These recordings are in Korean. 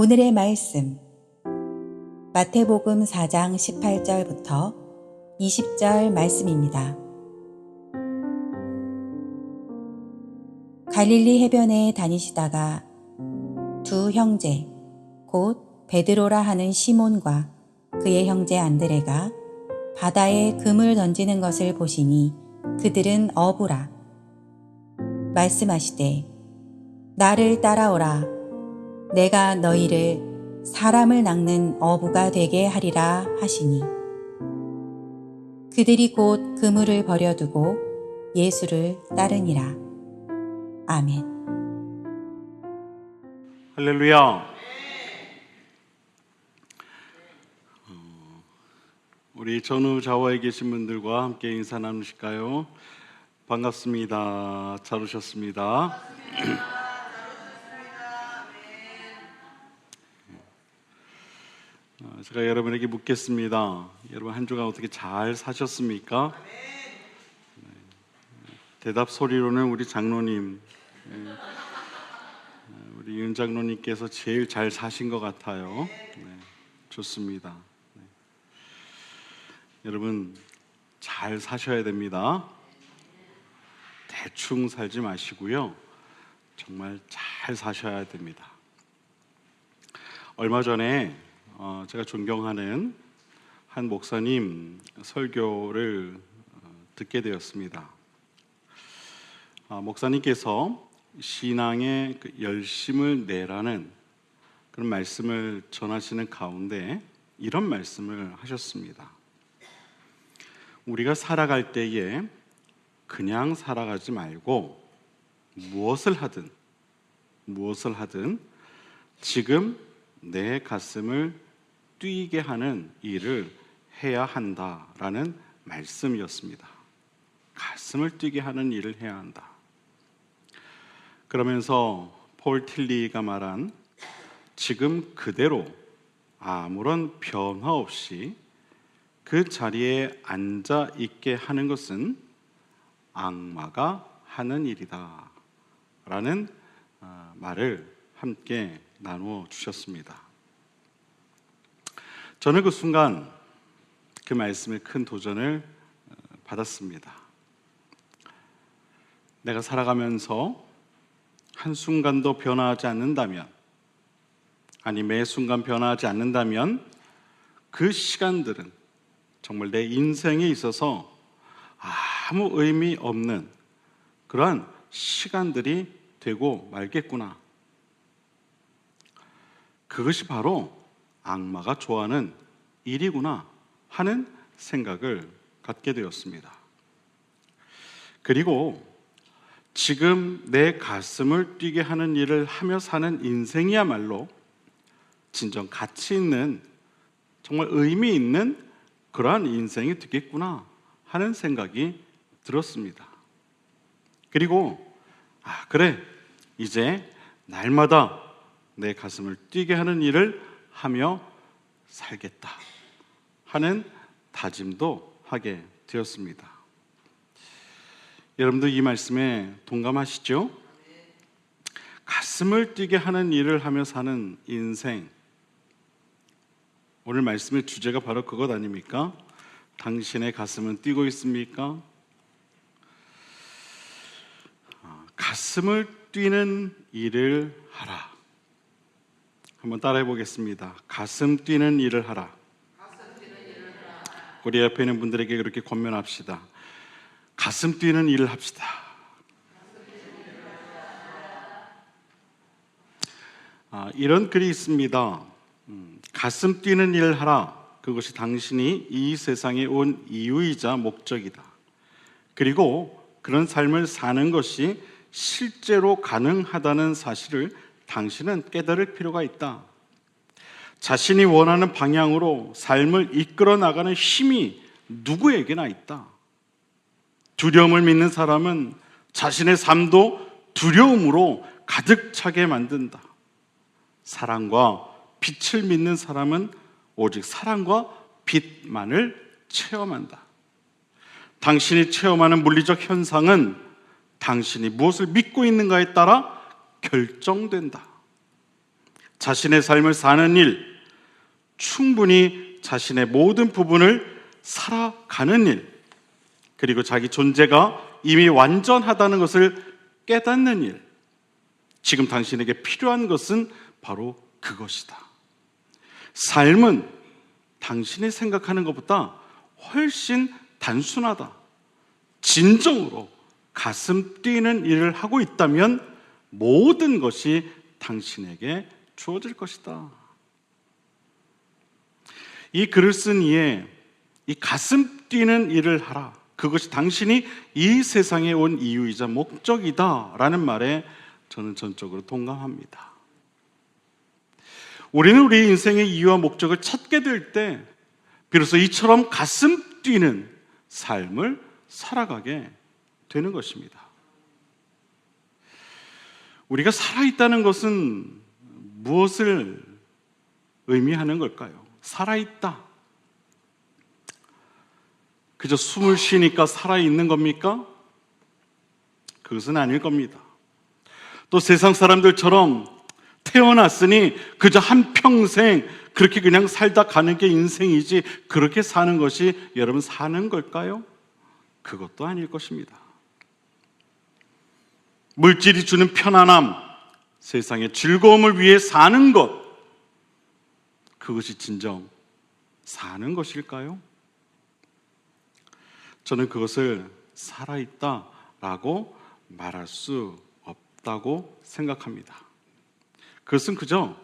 오늘의 말씀 마태복음 4장 18절부터 20절 말씀입니다. 갈릴리 해변에 다니시다가 두 형제 곧 베드로라 하는 시몬과 그의 형제 안드레가 바다에 금을 던지는 것을 보시니 그들은 어부라. 말씀하시되 나를 따라오라. 내가 너희를 사람을 낚는 어부가 되게 하리라 하시니 그들이 곧 그물을 버려두고 예수를 따르니라. 아멘. 할렐루야. 우리 전후 좌우에 계신 분들과 함께 인사 나누실까요? 반갑습니다. 잘 오셨습니다. 제가 여러분에게 묻겠습니다. 여러분 한 주간 어떻게 잘 사셨습니까? 대답 소리로는 우리 장로님, 우리 윤 장로님께서 제일 잘 사신 것 같아요. 좋습니다. 여러분 잘 사셔야 됩니다. 대충 살지 마시고요. 정말 잘 사셔야 됩니다. 얼마 전에 제가 존경하는 한 목사님 설교를 듣게 되었습니다. 목사님께서 신앙의 그 열심을 내라는 그런 말씀을 전하시는 가운데 이런 말씀을 하셨습니다. 우리가 살아갈 때에 그냥 살아가지 말고 무엇을 하든 지금 내 가슴을 뛰게 하는 일을 해야 한다라는 말씀이었습니다. 가슴을 뛰게 하는 일을 해야 한다. 그러면서 폴 틸리가 말한 지금 그대로 아무런 변화 없이 그 자리에 앉아 있게 하는 것은 악마가 하는 일이다 라는 말을 함께 나누어 주셨습니다. 저는 그 순간 그 말씀에 큰 도전을 받았습니다. 내가 살아가면서 한순간도 변화하지 않는다면, 아니 매 순간 변화하지 않는다면 그 시간들은 정말 내 인생에 있어서 아무 의미 없는 그러한 시간들이 되고 말겠구나. 그것이 바로 악마가 좋아하는 일이구나 하는 생각을 갖게 되었습니다. 그리고 지금 내 가슴을 뛰게 하는 일을 하며 사는 인생이야말로 진정 가치 있는, 정말 의미 있는 그러한 인생이 되겠구나 하는 생각이 들었습니다. 그리고 그래, 이제 날마다 내 가슴을 뛰게 하는 일을 하며 살겠다 하는 다짐도 하게 되었습니다. 여러분도 이 말씀에 동감하시죠? 가슴을 뛰게 하는 일을 하며 사는 인생, 오늘 말씀의 주제가 바로 그것 아닙니까? 당신의 가슴은 뛰고 있습니까? 가슴을 뛰는 일을 하라. 한번 따라해 보겠습니다. 가슴 뛰는 일을 하라. 우리 옆에 있는 분들에게 그렇게 권면합시다. 가슴 뛰는 일을 합시다. 이런 글이 있습니다. 가슴 뛰는 일을 하라. 그것이 당신이 이 세상에 온 이유이자 목적이다. 그리고 그런 삶을 사는 것이 실제로 가능하다는 사실을 당신은 깨달을 필요가 있다. 자신이 원하는 방향으로 삶을 이끌어 나가는 힘이 누구에게나 있다. 두려움을 믿는 사람은 자신의 삶도 두려움으로 가득 차게 만든다. 사랑과 빛을 믿는 사람은 오직 사랑과 빛만을 체험한다. 당신이 체험하는 물리적 현상은 당신이 무엇을 믿고 있는가에 따라 결정된다. 자신의 삶을 사는 일, 충분히 자신의 모든 부분을 살아가는 일, 그리고 자기 존재가 이미 완전하다는 것을 깨닫는 일. 지금 당신에게 필요한 것은 바로 그것이다. 삶은 당신이 생각하는 것보다 훨씬 단순하다. 진정으로 가슴 뛰는 일을 하고 있다면 모든 것이 당신에게 주어질 것이다. 이 글을 쓴 이에 이 가슴 뛰는 일을 하라, 그것이 당신이 이 세상에 온 이유이자 목적이다 라는 말에 저는 전적으로 동감합니다. 우리는 우리 인생의 이유와 목적을 찾게 될 때 비로소 이처럼 가슴 뛰는 삶을 살아가게 되는 것입니다. 우리가 살아있다는 것은 무엇을 의미하는 걸까요? 살아있다. 그저 숨을 쉬니까 살아있는 겁니까? 그것은 아닐 겁니다. 또 세상 사람들처럼 태어났으니 그저 한평생 그렇게 그냥 살다 가는 게 인생이지, 그렇게 사는 것이 여러분 사는 걸까요? 그것도 아닐 것입니다. 물질이 주는 편안함, 세상의 즐거움을 위해 사는 것, 그것이 진정 사는 것일까요? 저는 그것을 살아있다라고 말할 수 없다고 생각합니다. 그것은 그저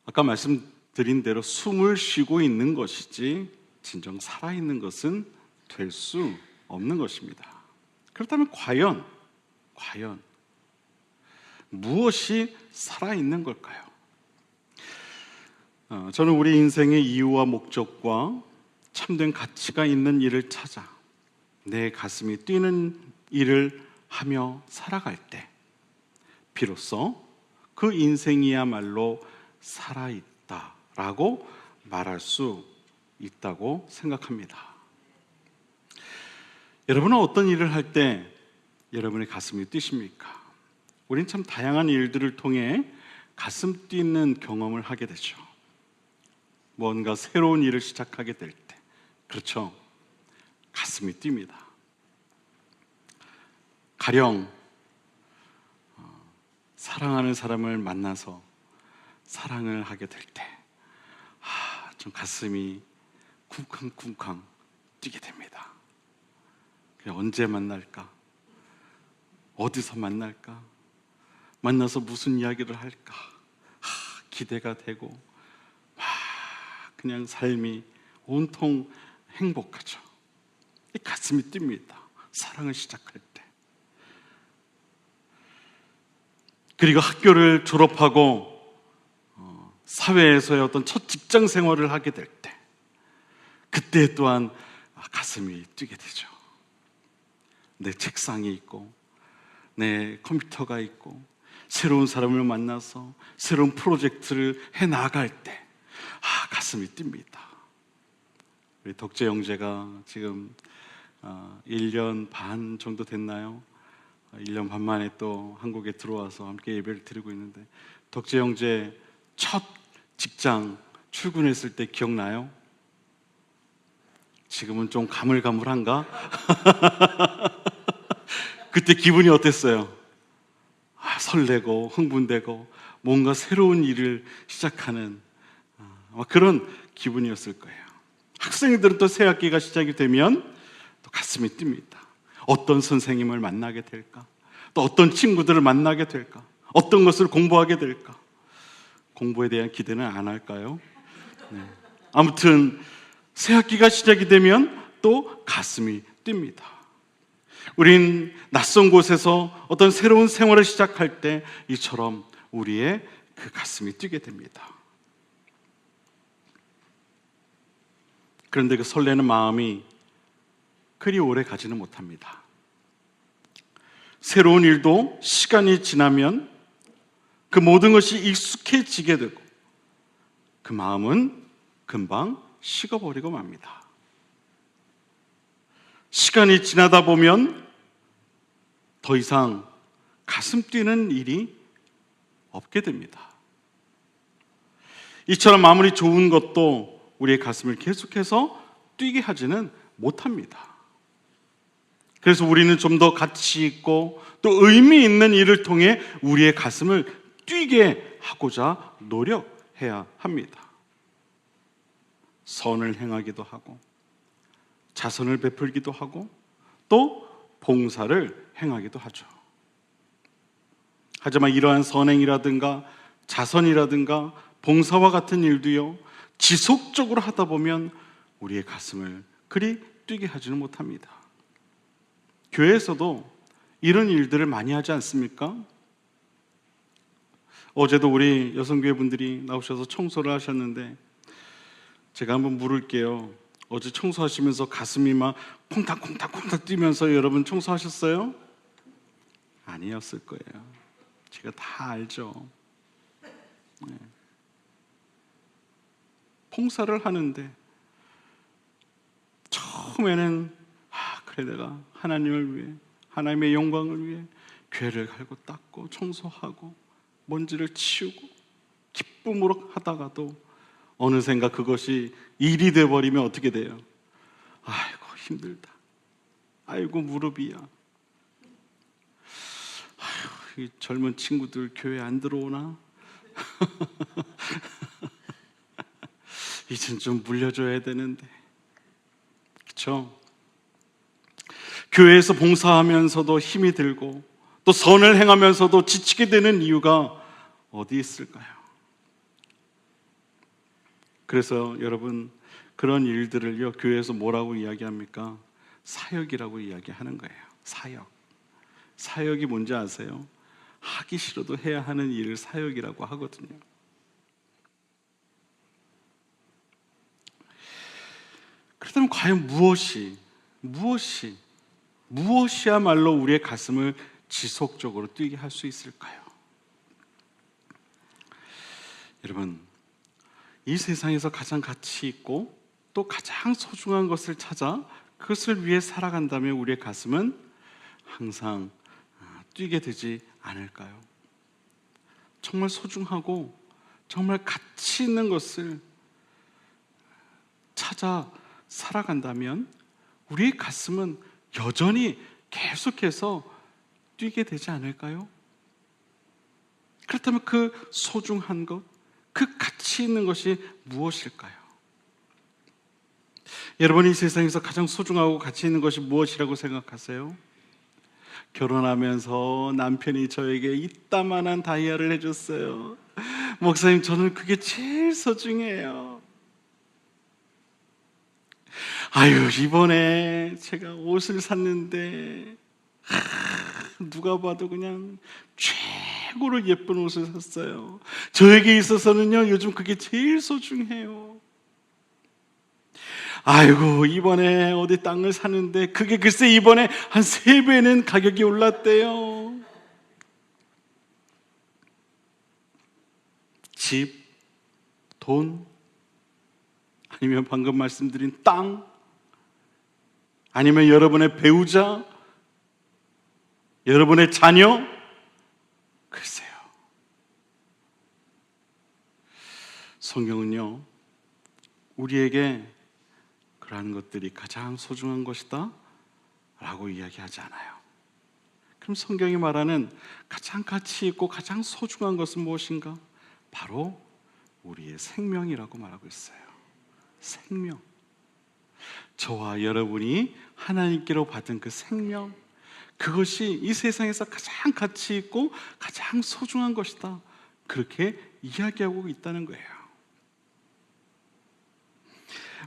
아까 말씀드린 대로 숨을 쉬고 있는 것이지 진정 살아있는 것은 될 수 없는 것입니다. 그렇다면 과연 무엇이 살아있는 걸까요? 저는 우리 인생의 이유와 목적과 참된 가치가 있는 일을 찾아 내 가슴이 뛰는 일을 하며 살아갈 때 비로소 그 인생이야말로 살아있다라고 말할 수 있다고 생각합니다. 여러분은 어떤 일을 할 때 여러분의 가슴이 뛰십니까? 우린 참 다양한 일들을 통해 가슴 뛰는 경험을 하게 되죠. 뭔가 새로운 일을 시작하게 될 때, 그렇죠, 가슴이 뜁니다. 가령 사랑하는 사람을 만나서 사랑을 하게 될 때, 좀 가슴이 쿵쾅쿵쾅 뛰게 됩니다. 언제 만날까? 어디서 만날까? 만나서 무슨 이야기를 할까? 기대가 되고 그냥 삶이 온통 행복하죠. 이 가슴이 뜁니다. 사랑을 시작할 때. 그리고 학교를 졸업하고 사회에서의 어떤 첫 직장 생활을 하게 될 때, 그때 또한 가슴이 뛰게 되죠. 내 책상이 있고 내 컴퓨터가 있고 새로운 사람을 만나서 새로운 프로젝트를 해나갈 때 가슴이 뜁니다. 우리 덕재 형제가 지금 1년 반 정도 됐나요? 1년 반 만에 또 한국에 들어와서 함께 예배를 드리고 있는데, 덕재 형제 첫 직장 출근했을 때 기억나요? 지금은 좀 가물가물한가? 그때 기분이 어땠어요? 설레고 흥분되고 뭔가 새로운 일을 시작하는 그런 기분이었을 거예요. 학생들은 또 새 학기가 시작이 되면 또 가슴이 뜁니다. 어떤 선생님을 만나게 될까? 또 어떤 친구들을 만나게 될까? 어떤 것을 공부하게 될까? 공부에 대한 기대는 안 할까요? 네. 아무튼 새 학기가 시작이 되면 또 가슴이 뜁니다. 우린 낯선 곳에서 어떤 새로운 생활을 시작할 때 이처럼 우리의 그 가슴이 뛰게 됩니다. 그런데 그 설레는 마음이 그리 오래 가지는 못합니다. 새로운 일도 시간이 지나면 그 모든 것이 익숙해지게 되고 그 마음은 금방 식어버리고 맙니다. 시간이 지나다 보면 더 이상 가슴 뛰는 일이 없게 됩니다. 이처럼 아무리 좋은 것도 우리의 가슴을 계속해서 뛰게 하지는 못합니다. 그래서 우리는 좀 더 가치 있고 또 의미 있는 일을 통해 우리의 가슴을 뛰게 하고자 노력해야 합니다. 선을 행하기도 하고 자선을 베풀기도 하고 또 봉사를 행하기도 하죠. 하지만 이러한 선행이라든가 자선이라든가 봉사와 같은 일도요, 지속적으로 하다 보면 우리의 가슴을 그리 뛰게 하지는 못합니다. 교회에서도 이런 일들을 많이 하지 않습니까? 어제도 우리 여성교회 분들이 나오셔서 청소를 하셨는데 제가 한번 물을게요. 어제 청소하시면서 가슴이 막 콩닥콩닥콩닥 뛰면서 여러분 청소하셨어요? 아니었을 거예요. 제가 다 알죠. 네. 봉사를 하는데 처음에는 그래 내가 하나님을 위해 하나님의 영광을 위해 교회를 갈고 닦고 청소하고 먼지를 치우고 기쁨으로 하다가도 어느샌가 그것이 일이 돼버리면 어떻게 돼요? 아이고 힘들다. 아이고 무릎이야. 아이고 이 젊은 친구들 교회 안 들어오나? 이젠 좀 물려줘야 되는데. 그렇죠? 교회에서 봉사하면서도 힘이 들고 또 선을 행하면서도 지치게 되는 이유가 어디 있을까요? 그래서 여러분 그런 일들을요 교회에서 뭐라고 이야기합니까? 사역이라고 이야기하는 거예요. 사역이 뭔지 아세요? 하기 싫어도 해야 하는 일을 사역이라고 하거든요. 그렇다면 과연 무엇이야말로 우리의 가슴을 지속적으로 뛰게 할 수 있을까요? 여러분, 이 세상에서 가장 가치 있고 또 가장 소중한 것을 찾아 그것을 위해 살아간다면 우리의 가슴은 항상 뛰게 되지 않을까요? 정말 소중하고 정말 가치 있는 것을 찾아 살아간다면 우리의 가슴은 여전히 계속해서 뛰게 되지 않을까요? 그렇다면 그 소중한 것, 그 가치 있는 것이 무엇일까요? 여러분이 이 세상에서 가장 소중하고 가치 있는 것이 무엇이라고 생각하세요? 결혼하면서 남편이 저에게 이따만한 다이아를 해줬어요. 목사님, 저는 그게 제일 소중해요. 아유, 이번에 제가 옷을 샀는데 누가 봐도 그냥 최고로 예쁜 옷을 샀어요. 저에게 있어서는요, 요즘 그게 제일 소중해요. 아이고, 이번에 어디 땅을 사는데 그게 글쎄 이번에 한 3배는 가격이 올랐대요. 집, 돈, 아니면 방금 말씀드린 땅, 아니면 여러분의 배우자, 여러분의 자녀, 글쎄요. 성경은요, 우리에게 그러한 것들이 가장 소중한 것이다 라고 이야기하지 않아요. 그럼 성경이 말하는 가장 가치 있고 가장 소중한 것은 무엇인가? 바로 우리의 생명이라고 말하고 있어요. 생명. 저와 여러분이 하나님께로 받은 그 생명, 그것이 이 세상에서 가장 가치 있고 가장 소중한 것이다, 그렇게 이야기하고 있다는 거예요.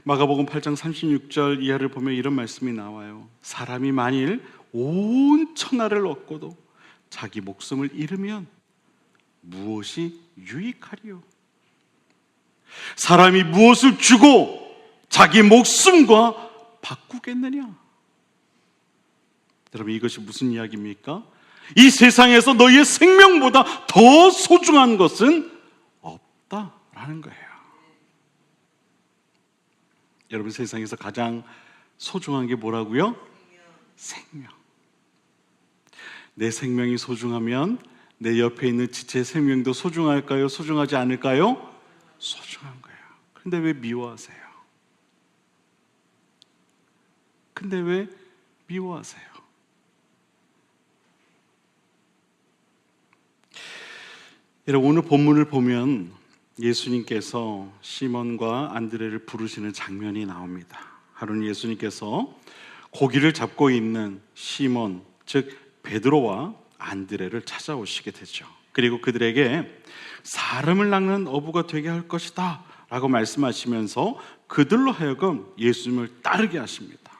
마가복음 8장 36절 이하를 보면 이런 말씀이 나와요. 사람이 만일 온 천하를 얻고도 자기 목숨을 잃으면 무엇이 유익하리요? 사람이 무엇을 주고 자기 목숨과 바꾸겠느냐? 여러분, 이것이 무슨 이야기입니까? 이 세상에서 너희의 생명보다 더 소중한 것은 없다라는 거예요. 여러분, 세상에서 가장 소중한 게 뭐라고요? 생명. 내 생명이 소중하면 내 옆에 있는 지체의 생명도 소중할까요? 소중하지 않을까요? 소중한 거예요. 근데 왜 미워하세요? 근데 왜 미워하세요? 여러분, 오늘 본문을 보면 예수님께서 시몬과 안드레를 부르시는 장면이 나옵니다. 하루는 예수님께서 고기를 잡고 있는 시몬, 즉 베드로와 안드레를 찾아오시게 되죠. 그리고 그들에게 사람을 낚는 어부가 되게 할 것이다 라고 말씀하시면서 그들로 하여금 예수님을 따르게 하십니다.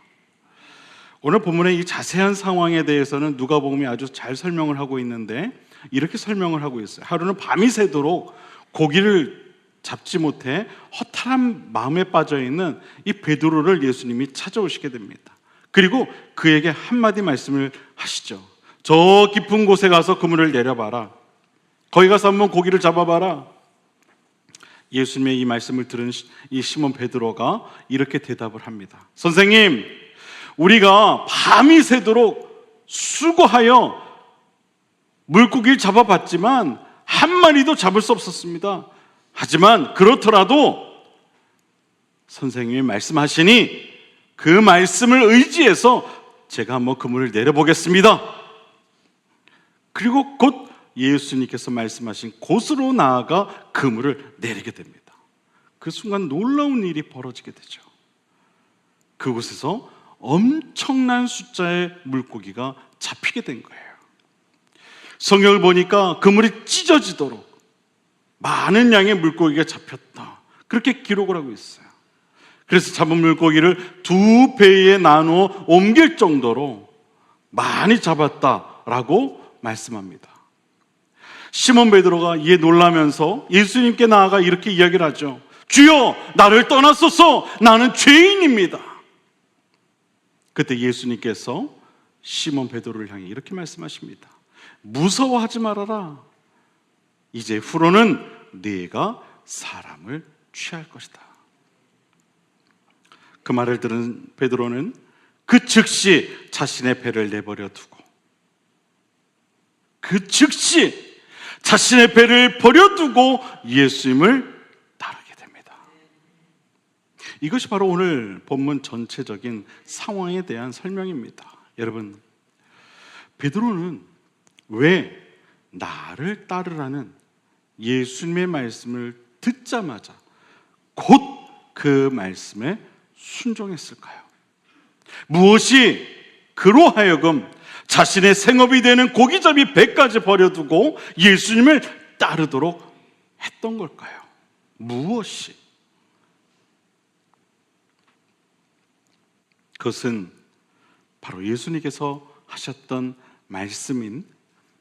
오늘 본문의 이 자세한 상황에 대해서는 누가복음이 아주 잘 설명을 하고 있는데 이렇게 설명을 하고 있어요. 하루는 밤이 새도록 고기를 잡지 못해 허탈한 마음에 빠져있는 이 베드로를 예수님이 찾아오시게 됩니다. 그리고 그에게 한마디 말씀을 하시죠. 저 깊은 곳에 가서 그물을 내려봐라. 거기 가서 한번 고기를 잡아봐라. 예수님의 이 말씀을 들은 이 시몬 베드로가 이렇게 대답을 합니다. 선생님, 우리가 밤이 새도록 수고하여 물고기를 잡아봤지만 한 마리도 잡을 수 없었습니다. 하지만 그렇더라도 선생님이 말씀하시니 그 말씀을 의지해서 제가 한번 그물을 내려보겠습니다. 그리고 곧 예수님께서 말씀하신 곳으로 나아가 그물을 내리게 됩니다. 그 순간 놀라운 일이 벌어지게 되죠. 그곳에서 엄청난 숫자의 물고기가 잡히게 된 거예요. 성경을 보니까 그물이 찢어지도록 많은 양의 물고기가 잡혔다, 그렇게 기록을 하고 있어요. 그래서 잡은 물고기를 2배에 나누어 옮길 정도로 많이 잡았다라고 말씀합니다. 시몬 베드로가 이에 놀라면서 예수님께 나아가 이렇게 이야기를 하죠. 주여, 나를 떠나소서, 나는 죄인입니다. 그때 예수님께서 시몬 베드로를 향해 이렇게 말씀하십니다. 무서워하지 말아라. 이제 후로는 네가 사람을 취할 것이다. 그 말을 들은 베드로는 그 즉시 자신의 배를 내버려 두고 자신의 배를 버려두고 예수님을 따르게 됩니다. 이것이 바로 오늘 본문 전체적인 상황에 대한 설명입니다. 여러분, 베드로는 왜 나를 따르라는 예수님의 말씀을 듣자마자 곧 그 말씀에 순종했을까요? 무엇이 그로 하여금 자신의 생업이 되는 고기잡이 배까지 버려두고 예수님을 따르도록 했던 걸까요? 무엇이? 그것은 바로 예수님께서 하셨던 말씀인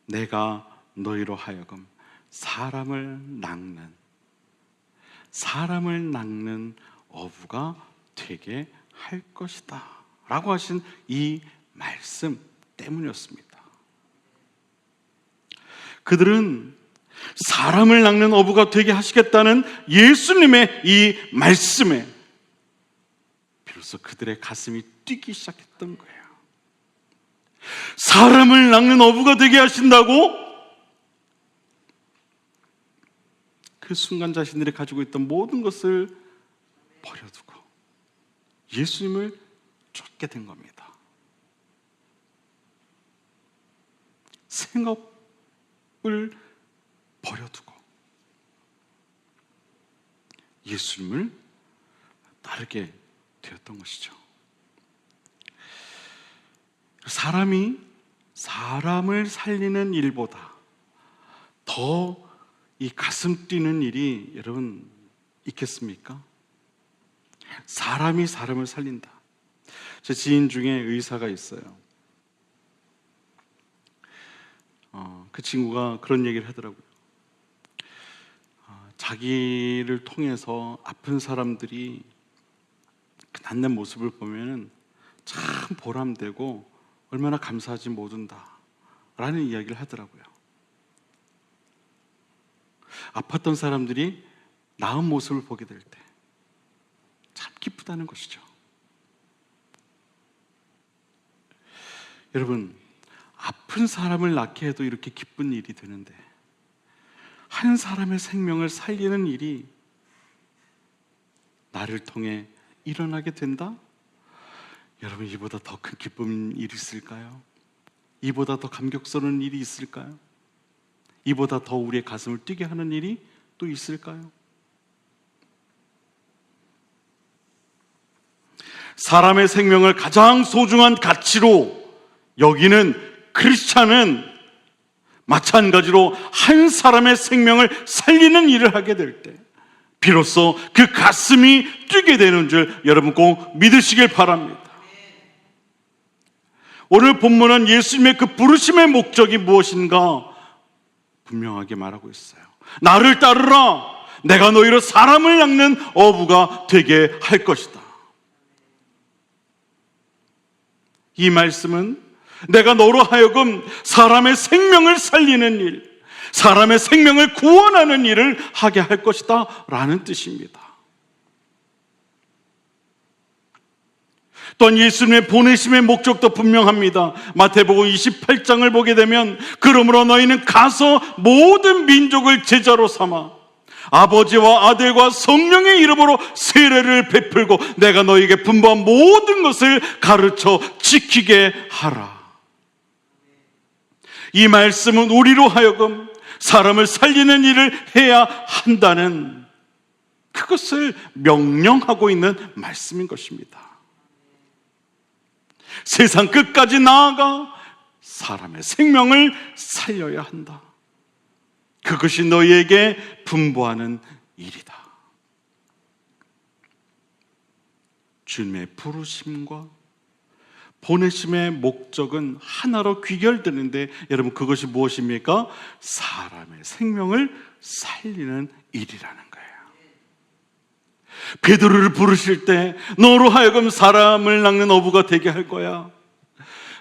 내가 너희로 하여금 사람을 낚는 어부가 되게 할 것이다 라고 하신 이 말씀 때문이었습니다. 그들은 사람을 낚는 어부가 되게 하시겠다는 예수님의 이 말씀에 비로소 그들의 가슴이 뛰기 시작했던 거예요. 사람을 낚는 어부가 되게 하신다고? 그 순간 자신들이 가지고 있던 모든 것을 버려두고 예수님을 쫓게 된 겁니다. 생업을 버려두고 예수님을 따르게 되었던 것이죠. 사람이 사람을 살리는 일보다 더 이 가슴 뛰는 일이 여러분 있겠습니까? 사람이 사람을 살린다. 제 지인 중에 의사가 있어요. 그 친구가 그런 얘기를 하더라고요. 자기를 통해서 아픈 사람들이 낫는 모습을 보면은 참 보람되고 얼마나 감사하지 못한다 라는 이야기를 하더라고요. 아팠던 사람들이 나은 모습을 보게 될 때 참 기쁘다는 것이죠. 여러분, 아픈 사람을 낳게 해도 이렇게 기쁜 일이 되는데 한 사람의 생명을 살리는 일이 나를 통해 일어나게 된다? 여러분, 이보다 더 큰 기쁜 일이 있을까요? 이보다 더 감격스러운 일이 있을까요? 이보다 더 우리의 가슴을 뛰게 하는 일이 또 있을까요? 사람의 생명을 가장 소중한 가치로 여기는 크리스찬은 마찬가지로 한 사람의 생명을 살리는 일을 하게 될 때 비로소 그 가슴이 뛰게 되는 줄 여러분 꼭 믿으시길 바랍니다. 오늘 본문은 예수님의 그 부르심의 목적이 무엇인가 분명하게 말하고 있어요. 나를 따르라. 내가 너희로 사람을 낚는 어부가 되게 할 것이다. 이 말씀은 내가 너로 하여금 사람의 생명을 살리는 일, 사람의 생명을 구원하는 일을 하게 할 것이다 라는 뜻입니다. 또한 예수님의 보내심의 목적도 분명합니다. 마태복음 28장을 보게 되면 그러므로 너희는 가서 모든 민족을 제자로 삼아 아버지와 아들과 성령의 이름으로 세례를 베풀고 내가 너희에게 분부한 모든 것을 가르쳐 지키게 하라. 이 말씀은 우리로 하여금 사람을 살리는 일을 해야 한다는 그것을 명령하고 있는 말씀인 것입니다. 세상 끝까지 나아가 사람의 생명을 살려야 한다. 그것이 너희에게 분부하는 일이다. 주님의 부르심과 보내심의 목적은 하나로 귀결되는데 여러분 그것이 무엇입니까? 사람의 생명을 살리는 일이라는 거예요. 베드로를 부르실 때 너로 하여금 사람을 낚는 어부가 되게 할 거야.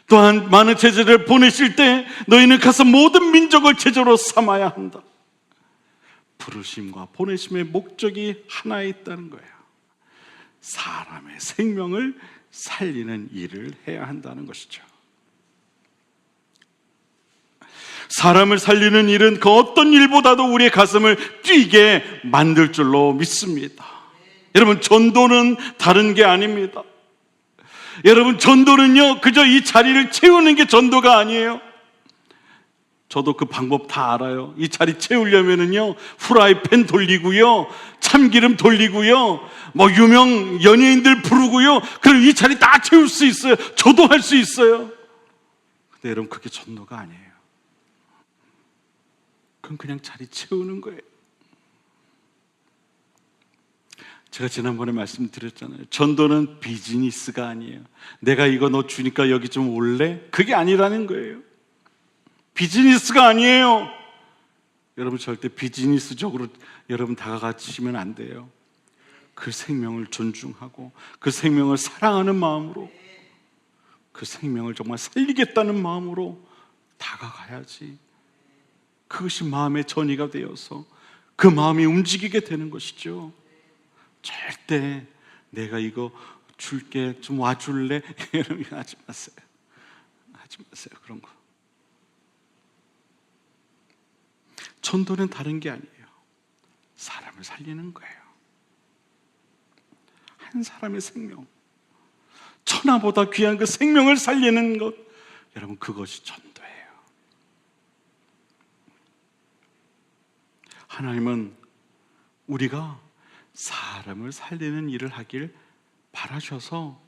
또한 많은 제자를 보내실 때 너희는 가서 모든 민족을 제자로 삼아야 한다. 부르심과 보내심의 목적이 하나에 있다는 거예요. 사람의 생명을 살리는 일을 해야 한다는 것이죠. 사람을 살리는 일은 그 어떤 일보다도 우리의 가슴을 뛰게 만들 줄로 믿습니다. 여러분, 전도는 다른 게 아닙니다. 여러분, 전도는요 그저 이 자리를 채우는 게 전도가 아니에요. 저도 그 방법 다 알아요. 이 자리 채우려면은요 후라이팬 돌리고요, 참기름 돌리고요, 뭐 유명 연예인들 부르고요, 그럼 이 자리 다 채울 수 있어요. 저도 할 수 있어요. 근데 여러분, 그게 전도가 아니에요. 그건 그냥 자리 채우는 거예요. 제가 지난번에 말씀드렸잖아요. 전도는 비즈니스가 아니에요. 내가 이거 너 주니까 여기 좀 올래? 그게 아니라는 거예요. 비즈니스가 아니에요. 여러분, 절대 비즈니스적으로 여러분 다가가시면 안 돼요. 그 생명을 존중하고 그 생명을 사랑하는 마음으로, 그 생명을 정말 살리겠다는 마음으로 다가가야지. 그것이 마음의 전이가 되어서 그 마음이 움직이게 되는 것이죠. 절대 내가 이거 줄게, 좀 와줄래? 이러면 하지 마세요. 하지 마세요, 그런 거. 전도는 다른 게 아니에요. 사람을 살리는 거예요. 한 사람의 생명, 천하보다 귀한 그 생명을 살리는 것, 여러분, 그것이 전도예요. 하나님은 우리가 사람을 살리는 일을 하길 바라셔서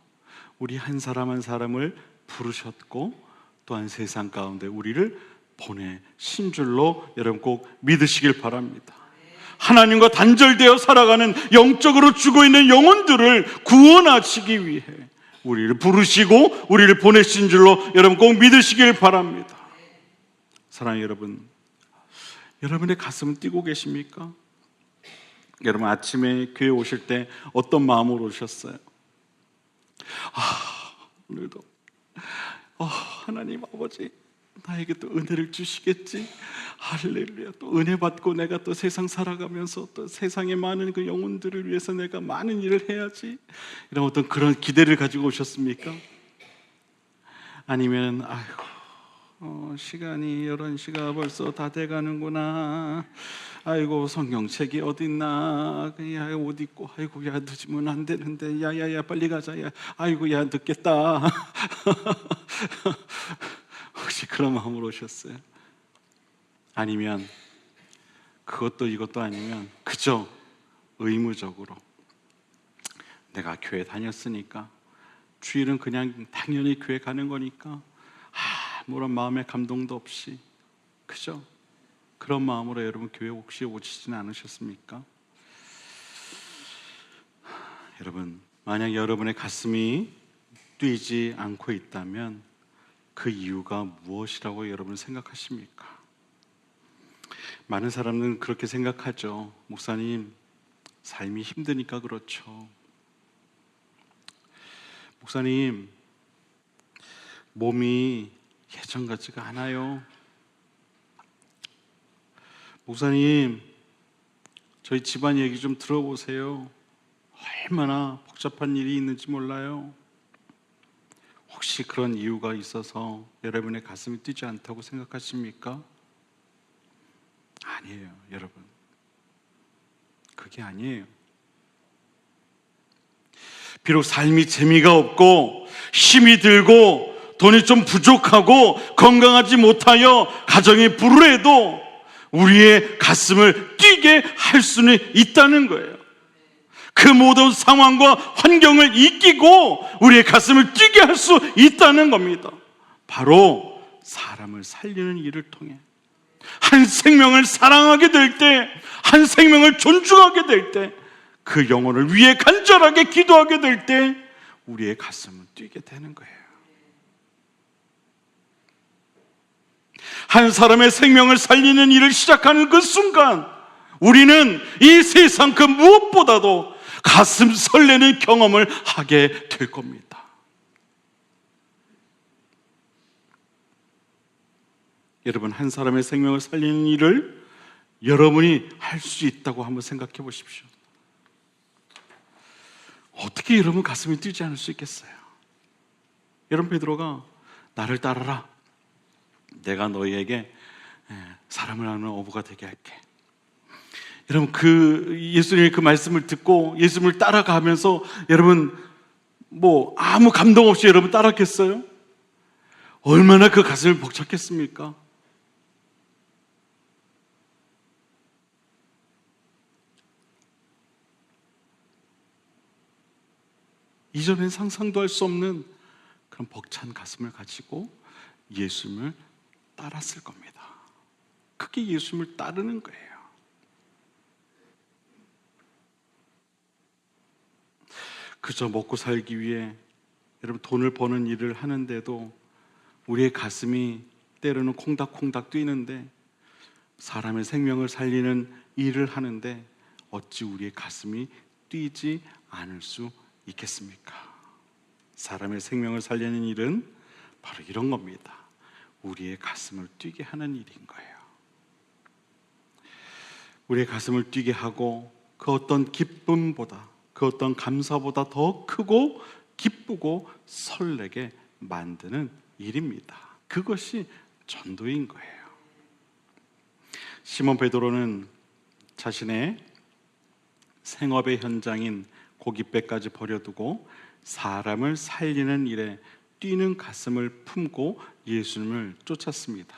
우리 한 사람 한 사람을 부르셨고 또한 세상 가운데 우리를 보내신 줄로 여러분 꼭 믿으시길 바랍니다. 하나님과 단절되어 살아가는, 영적으로 죽어있는 영혼들을 구원하시기 위해 우리를 부르시고 우리를 보내신 줄로 여러분 꼭 믿으시길 바랍니다. 사랑하는 여러분, 여러분의 가슴은 뛰고 계십니까? 여러분, 아침에 교회 오실 때 어떤 마음으로 오셨어요? 오늘도 하나님 아버지, 나에게 또 은혜를 주시겠지? 할렐루야. 또 은혜 받고 내가 또 세상 살아가면서 또 세상의 많은 그 영혼들을 위해서 내가 많은 일을 해야지, 이런 어떤 그런 기대를 가지고 오셨습니까? 아니면 시간이 11시가 벌써 다 돼가는구나. 아이고, 성경책이 어딨나. 야, 옷 입고, 아이고, 야, 늦으면 안 되는데. 야, 빨리 가자. 야, 아이고, 야, 늦겠다. 혹시 그런 마음으로 오셨어요? 아니면 그것도 이것도 아니면 그저 의무적으로 내가 교회 다녔으니까, 주일은 그냥 당연히 교회 가는 거니까 아무런 마음의 감동도 없이 그죠? 그런 마음으로 여러분 교회 혹시 오시지는 않으셨습니까? 여러분, 만약 여러분의 가슴이 뛰지 않고 있다면 그 이유가 무엇이라고 여러분 생각하십니까? 많은 사람은 그렇게 생각하죠. 목사님, 삶이 힘드니까 그렇죠. 목사님, 몸이 예전 같지가 않아요. 목사님, 저희 집안 얘기 좀 들어보세요. 얼마나 복잡한 일이 있는지 몰라요. 혹시 그런 이유가 있어서 여러분의 가슴이 뛰지 않다고 생각하십니까? 아니에요, 여러분. 그게 아니에요. 비록 삶이 재미가 없고 힘이 들고 돈이 좀 부족하고 건강하지 못하여 가정이 불우해도 우리의 가슴을 뛰게 할 수는 있다는 거예요. 그 모든 상황과 환경을 이기고 우리의 가슴을 뛰게 할 수 있다는 겁니다. 바로 사람을 살리는 일을 통해 한 생명을 사랑하게 될 때, 한 생명을 존중하게 될 때, 그 영혼을 위해 간절하게 기도하게 될 때 우리의 가슴은 뛰게 되는 거예요. 한 사람의 생명을 살리는 일을 시작하는 그 순간 우리는 이 세상 그 무엇보다도 가슴 설레는 경험을 하게 될 겁니다. 여러분, 한 사람의 생명을 살리는 일을 여러분이 할 수 있다고 한번 생각해 보십시오. 어떻게 여러분 가슴이 뛰지 않을 수 있겠어요? 여러분, 베드로가 나를 따라라. 내가 너희에게 사람을 아는 어부가 되게 할게. 여러분, 예수님의 그 말씀을 듣고 예수님을 따라가면서 여러분 아무 감동 없이 여러분 따랐겠어요? 얼마나 그 가슴이 벅찼겠습니까? 이전엔 상상도 할 수 없는 그런 벅찬 가슴을 가지고 예수님을 따랐을 겁니다. 그게 예수님을 따르는 거예요. 그저 먹고 살기 위해 여러분 돈을 버는 일을 하는데도 우리의 가슴이 때로는 콩닥콩닥 뛰는데, 사람의 생명을 살리는 일을 하는데 어찌 우리의 가슴이 뛰지 않을 수 있겠습니까? 사람의 생명을 살리는 일은 바로 이런 겁니다. 우리의 가슴을 뛰게 하는 일인 거예요. 우리의 가슴을 뛰게 하고 그 어떤 기쁨보다, 그 어떤 감사보다 더 크고 기쁘고 설레게 만드는 일입니다. 그것이 전도인 거예요. 시몬 베드로는 자신의 생업의 현장인 고깃배까지 버려두고 사람을 살리는 일에 뛰는 가슴을 품고 예수님을 쫓았습니다.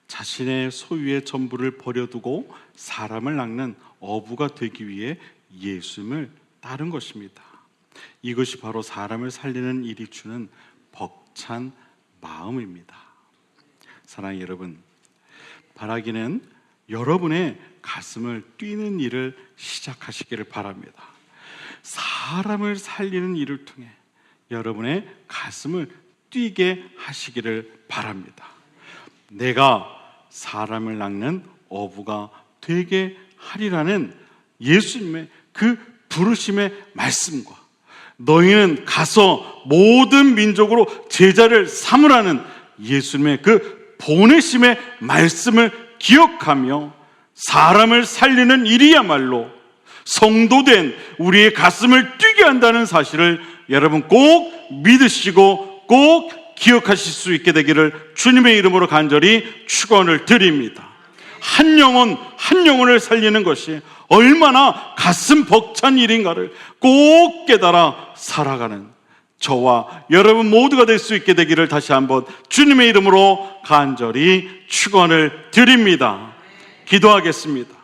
자신의 소유의 전부를 버려두고 사람을 낚는 어부가 되기 위해 예수님을 따른 것입니다. 이것이 바로 사람을 살리는 일이 주는 벅찬 마음입니다. 사랑하는 여러분, 바라기는 여러분의 가슴을 뛰는 일을 시작하시기를 바랍니다. 사람을 살리는 일을 통해 여러분의 가슴을 뛰게 하시기를 바랍니다. 내가 사람을 낚는 어부가 되게 하리라는 예수님의 그 부르심의 말씀과 너희는 가서 모든 민족으로 제자를 삼으라는 예수님의 그 보내심의 말씀을 기억하며 사람을 살리는 일이야말로 성도된 우리의 가슴을 뛰게 한다는 사실을 여러분 꼭 믿으시고 꼭 기억하실 수 있게 되기를 주님의 이름으로 간절히 축원을 드립니다. 한 영혼을 살리는 것이 얼마나 가슴 벅찬 일인가를 꼭 깨달아 살아가는 저와 여러분 모두가 될 수 있게 되기를 다시 한번 주님의 이름으로 간절히 축원을 드립니다. 기도하겠습니다.